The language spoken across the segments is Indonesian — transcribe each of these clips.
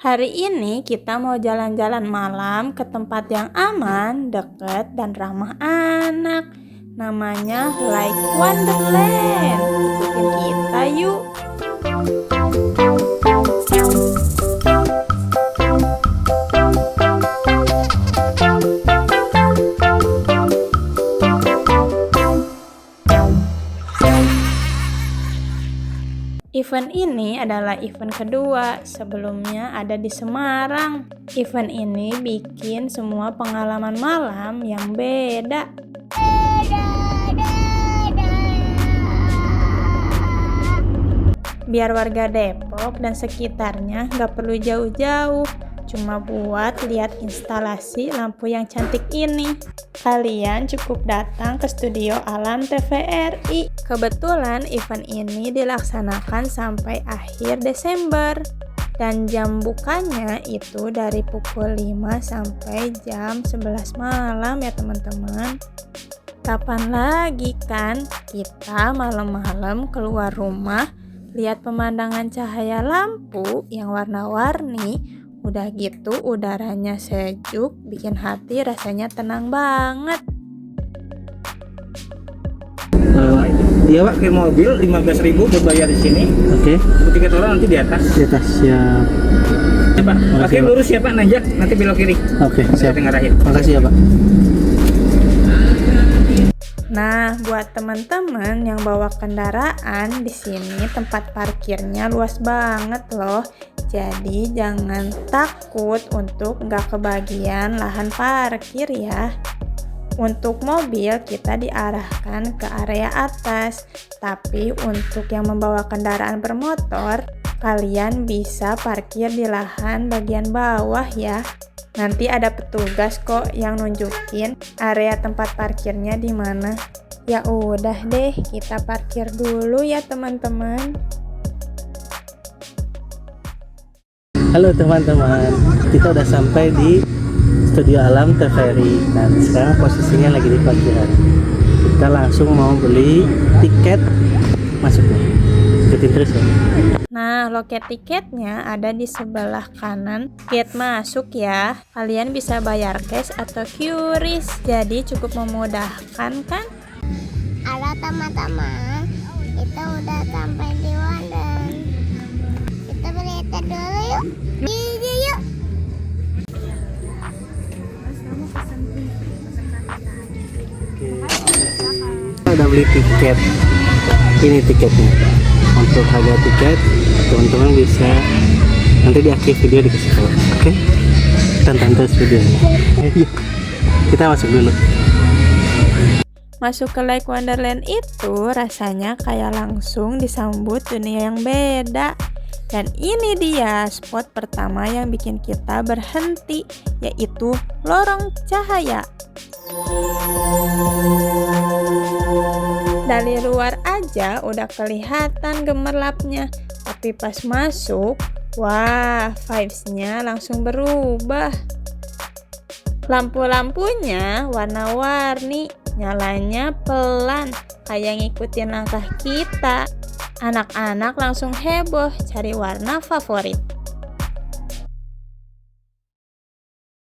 Hari ini kita mau jalan-jalan malam ke tempat yang aman, deket, dan ramah anak. Namanya Like Wonderland. Ikutin kita yuk. Event ini adalah event kedua, sebelumnya ada di Semarang. Event ini bikin semua pengalaman malam yang beda. Biar warga Depok dan sekitarnya nggak perlu jauh-jauh, cuma buat lihat instalasi lampu yang cantik ini. Kalian cukup datang ke Studio Alam TVRI. Kebetulan event ini dilaksanakan sampai akhir Desember. Dan jam bukanya itu dari pukul 5 sampai jam 11 malam ya teman-teman. Kapan lagi kan kita malam-malam keluar rumah, lihat pemandangan cahaya lampu yang warna-warni, udah gitu udaranya sejuk, bikin hati rasanya tenang banget. Iya Pak, ke mobil 15.000 berbayar di sini. Oke. Tiket orang nanti di atas. Di atas siap. Ya Pak, pakai lurus ya Pak, nanjak nanti belok kiri. Oke, siap. Ngarahin. Makasih ya Pak. Nah, buat teman-teman yang bawa kendaraan, di sini tempat parkirnya luas banget loh. Jadi jangan takut untuk nggak kebagian lahan parkir ya. Untuk mobil kita diarahkan ke area atas, tapi untuk yang membawa kendaraan bermotor, kalian bisa parkir di lahan bagian bawah ya. Nanti ada petugas kok yang nunjukin area tempat parkirnya di mana. Ya udah deh, kita parkir dulu ya teman-teman. Halo teman-teman, kita udah sampai di Studio Alam TVRI. Nah, sekarang posisinya lagi di parkiran. Kita langsung mau beli tiket masuknya. Ikutin terus ya. Nah, loket tiketnya ada di sebelah kanan gate masuk ya. Kalian bisa bayar cash atau QRIS, jadi cukup memudahkan kan? Halo teman-teman, kita udah sampai di Wonderland. Kita beli tiket dulu yuk. Yuk. Kita udah beli tiket. Ini tiketnya. Untuk harga tiket, teman-teman bisa nanti di akhir video dikasih tahu. Oke? Tonton terus videonya. Kita masuk dulu. Masuk ke Like Wonderland itu rasanya kayak langsung disambut dunia yang beda. Dan ini dia spot pertama yang bikin kita berhenti, yaitu lorong cahaya. Dari luar aja udah kelihatan gemerlapnya, tapi pas masuk, wah, vibes-nya langsung berubah. Lampu-lampunya warna-warni, nyalanya pelan, kayak ngikutin langkah kita. Anak-anak langsung heboh cari warna favorit.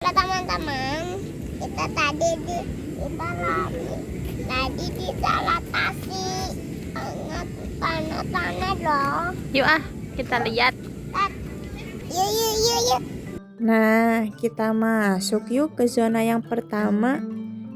Halo teman-teman, kita tadi di Salatasi. Panas loh. Yuk kita lihat. Yuk. Nah, kita masuk yuk ke zona yang pertama.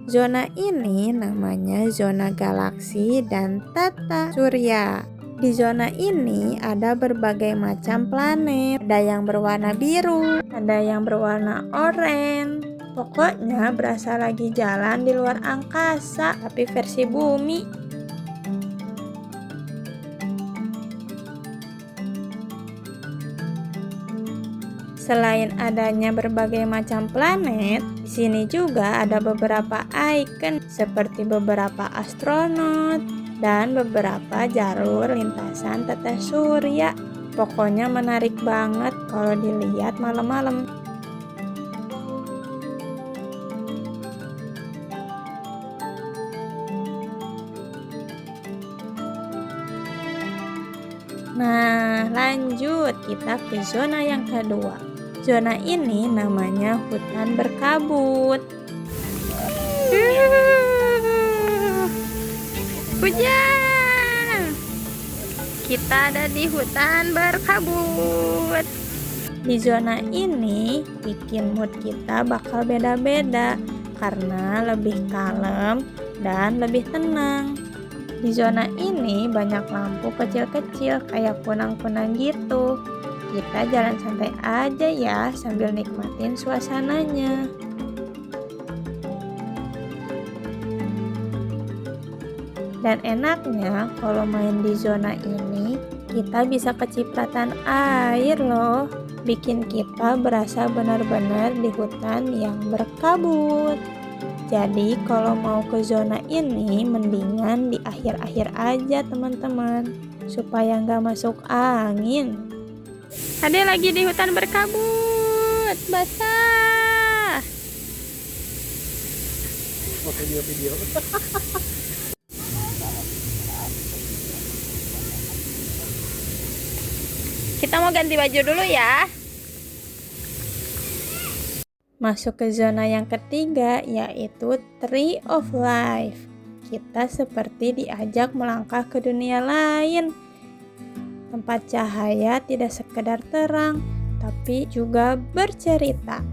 Zona ini namanya zona galaksi dan tata surya. Di zona ini ada berbagai macam planet. Ada yang berwarna biru, ada yang berwarna oranye. Pokoknya berasa lagi jalan di luar angkasa, tapi versi bumi. Selain adanya berbagai macam planet, di sini juga ada beberapa ikon seperti beberapa astronot dan beberapa jalur lintasan tata surya. Pokoknya menarik banget kalau dilihat malam-malam. Nah, lanjut kita ke zona yang kedua. Zona ini namanya hutan berkabut. Hujan. Kita ada di hutan berkabut. Di zona ini bikin mood kita bakal beda-beda karena lebih kalem dan lebih tenang. Di zona ini banyak lampu kecil-kecil kayak kunang-kunang gitu. Kita jalan santai aja ya sambil nikmatin suasananya. Dan enaknya kalau main di zona ini, kita bisa kecipratan air loh. Bikin kita berasa benar-benar di hutan yang berkabut. Jadi kalau mau ke zona ini, mendingan di akhir-akhir aja teman-teman. Supaya nggak masuk angin. Ade lagi di hutan berkabut, basah. Video. Kita mau ganti baju dulu ya. Masuk ke zona yang ketiga, yaitu Tree of Life. Kita seperti diajak melangkah ke dunia lain. Tempat cahaya tidak sekedar terang, tapi juga bercerita.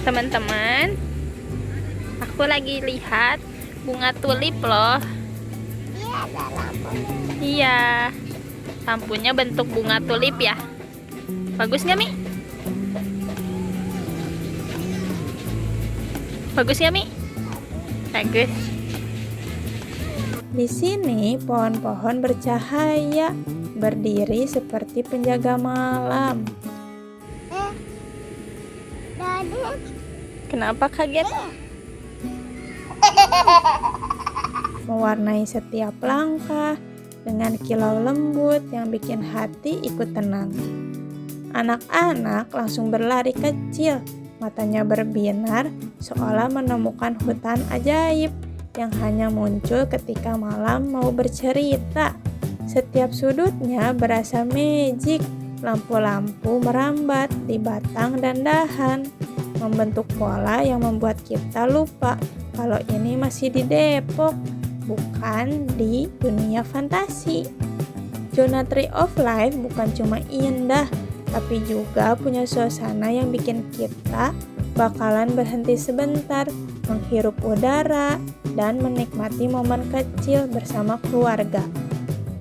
Teman-teman, aku lagi lihat bunga tulip loh. Ada lampu. Iya, lampunya bentuk bunga tulip ya. Bagus nggak, Mi? Bagus nggak, Mi? Bagus. Di sini pohon-pohon bercahaya, berdiri seperti penjaga malam. Dadi. Kenapa kaget? Mewarnai setiap langkah dengan kilau lembut yang bikin hati ikut tenang. Anak-anak langsung berlari kecil, matanya berbinar seolah menemukan hutan ajaib yang hanya muncul ketika malam mau bercerita. Setiap sudutnya berasa magic, lampu-lampu merambat di batang dan dahan, membentuk pola yang membuat kita lupa kalau ini masih di Depok, bukan di dunia fantasi. Zona Tree of Life bukan cuma indah, tapi juga punya suasana yang bikin kita bakalan berhenti sebentar, menghirup udara, dan menikmati momen kecil bersama keluarga.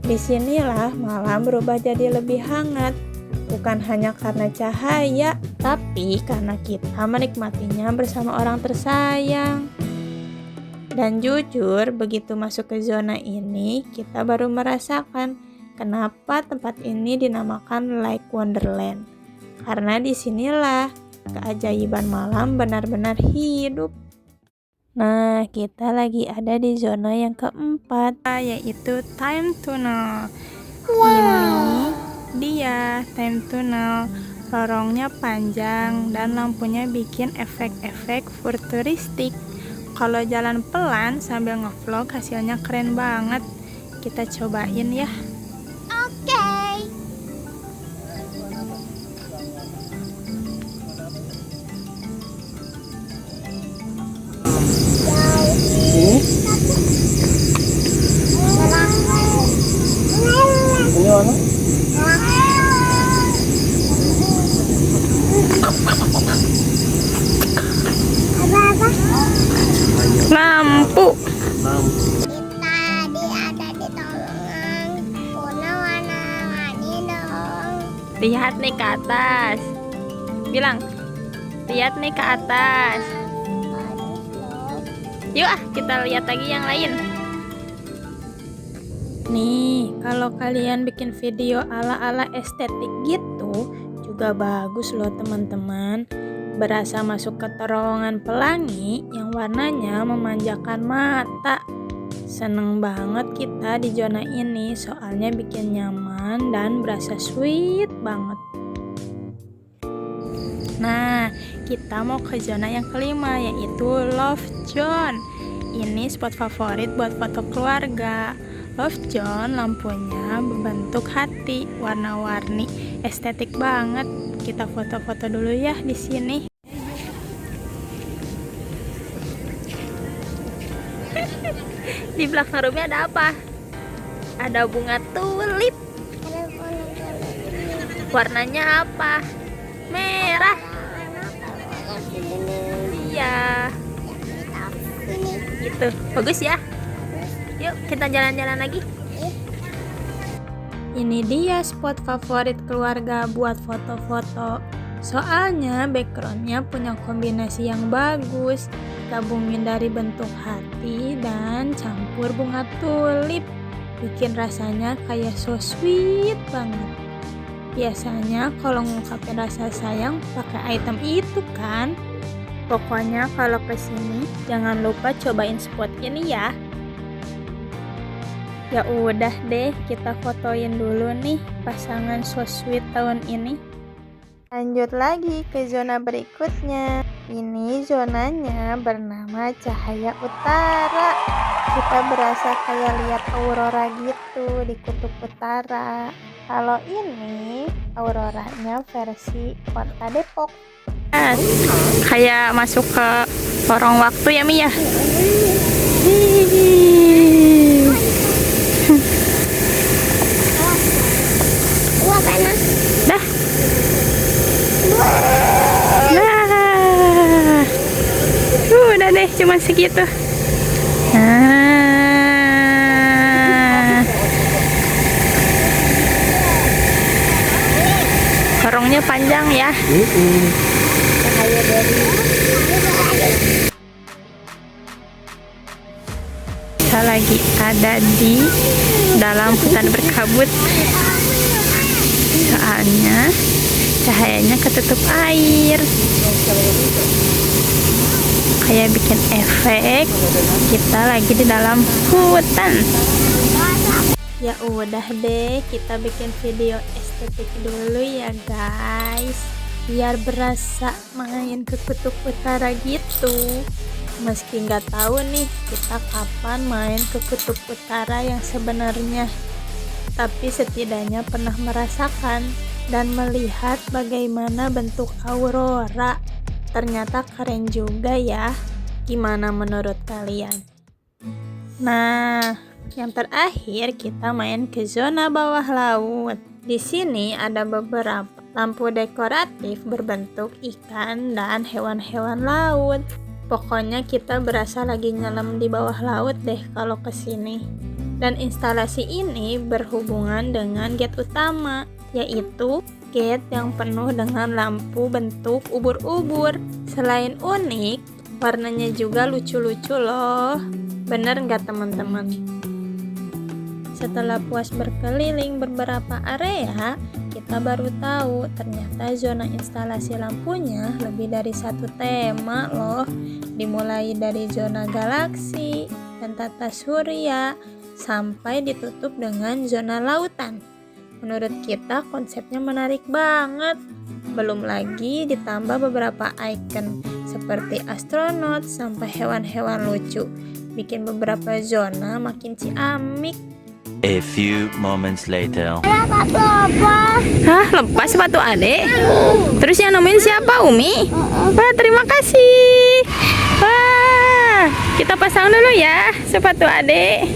Disinilah malam berubah jadi lebih hangat, bukan hanya karena cahaya, tapi karena kita menikmatinya bersama orang tersayang. Dan jujur, begitu masuk ke zona ini, kita baru merasakan kenapa tempat ini dinamakan Like Wonderland. Karena disinilah keajaiban malam benar-benar hidup. Nah, kita lagi ada di zona yang keempat, yaitu Time Tunnel. Ini dia Time Tunnel. Lorongnya panjang dan lampunya bikin efek-efek futuristik. Kalau jalan pelan sambil ngevlog hasilnya keren banget. Kita cobain ya. Oke. Ini mana? Apa-apa? Lampu. Kita ada di terowongan. Warna-warni dong. Lihat nih ke atas. Bilang, lihat nih ke atas. Bagus loh. Yuk kita lihat lagi yang lain. Nih, kalau kalian bikin video ala-ala estetik gitu, juga bagus loh teman-teman. Berasa masuk ke terowongan pelangi yang warnanya memanjakan mata. Seneng banget kita di zona ini, soalnya bikin nyaman dan berasa sweet banget. Nah, kita mau ke zona yang kelima, yaitu Love Zone. Ini spot favorit buat foto keluarga. Love John lampunya berbentuk hati, warna-warni, estetik banget. Kita foto-foto dulu ya di sini. Di belakang rumahnya ada apa? Ada bunga tulip. Warnanya apa? Merah. Iya. Gitu. Bagus ya. Yuk kita jalan-jalan lagi. Ini dia spot favorit keluarga buat foto-foto. Soalnya backgroundnya punya kombinasi yang bagus. Gabungin dari bentuk hati dan campur bunga tulip. Bikin rasanya kayak so sweet banget. Biasanya kalau ngungkapin rasa sayang pakai item itu kan. Pokoknya kalau kesini jangan lupa cobain spot ini ya. Ya udah deh, kita fotoin dulu nih pasangan so sweet tahun ini. Lanjut lagi ke zona berikutnya. Ini zonanya bernama cahaya utara. Kita berasa kayak lihat aurora gitu di kutub utara. Kalau ini auroranya versi kota Depok. Kayak masuk ke lorong waktu ya Mi ya. Dah. Nah. Udah deh cuma segitu. Lorongnya panjang ya. Kita lagi ada di dalam hutan berkabut. Soalnya cahayanya ketutup air. Kayak bikin efek kita lagi di dalam hutan. Ya udah deh, kita bikin video estetik dulu ya guys, biar berasa main ke kutub utara gitu. Meski nggak tahu nih kita kapan main ke kutub utara yang sebenarnya, tapi setidaknya pernah merasakan dan melihat bagaimana bentuk aurora. Ternyata keren juga ya. Gimana menurut kalian? Nah, yang terakhir kita main ke zona bawah laut. Di sini ada beberapa lampu dekoratif berbentuk ikan dan hewan-hewan laut. Pokoknya kita berasa lagi nyelam di bawah laut deh kalau kesini. Dan instalasi ini berhubungan dengan gate utama, yaitu gate yang penuh dengan lampu bentuk ubur-ubur. Selain unik, warnanya juga lucu-lucu loh. Bener nggak teman-teman? Setelah puas berkeliling beberapa area, kita baru tahu ternyata zona instalasi lampunya lebih dari satu tema loh. Dimulai dari zona galaksi dan tata surya sampai ditutup dengan zona lautan. Menurut kita konsepnya menarik banget. Belum lagi ditambah beberapa icon seperti astronot sampai hewan-hewan lucu. Bikin beberapa zona makin ciamik. A few moments later. Hah, lepas sepatu adek? Terus yang nemuin siapa, Umi? Wah, terima kasih. Wah, kita pasang dulu ya sepatu adek.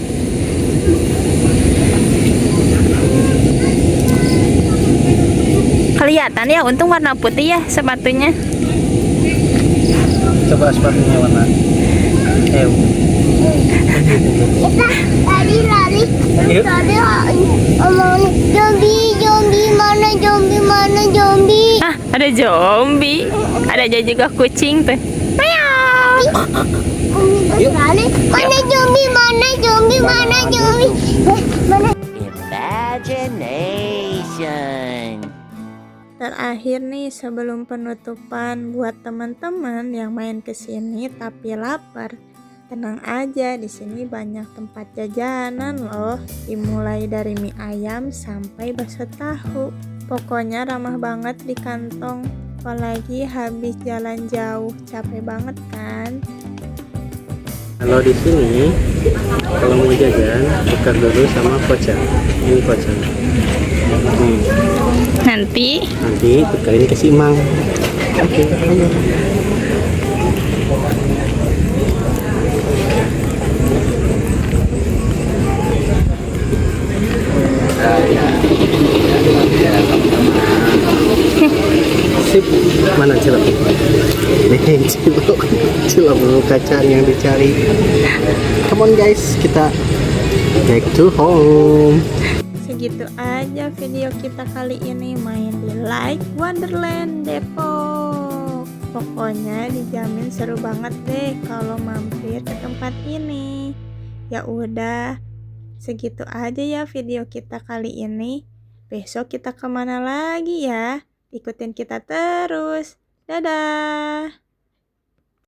Kelihatan ya, untung warna putih ya sepatunya. Coba sepatunya warna Kita tadi lari. Tadi omongin zombie mana zombie. Ah, ada zombie. Ada juga kucing tuh. Meow. Lari. Mana zombie mana zombie. Mana? Imagination. Terakhir nih sebelum penutupan buat teman-teman yang main ke sini tapi lapar, tenang aja, di sini banyak tempat jajanan loh. Dimulai dari mie ayam sampai bakso tahu. Pokoknya ramah banget di kantong. Apalagi habis jalan jauh, capek banget kan? Kalau di sini kalau mau jajan tukar dulu sama voucher. Ini voucher. Nanti Tukarin ke si Mang. Oke, ayo. Sip, mana cilok? Nih, cilok dulu kacang yang dicari. Come on guys, kita back to home. segitu aja video kita kali ini main di Like Wonderland Depok. Pokoknya dijamin seru banget deh kalau mampir ke tempat ini. Ya udah, segitu aja ya video kita kali ini. Besok kita kemana lagi ya? Ikutin kita terus. Dadah.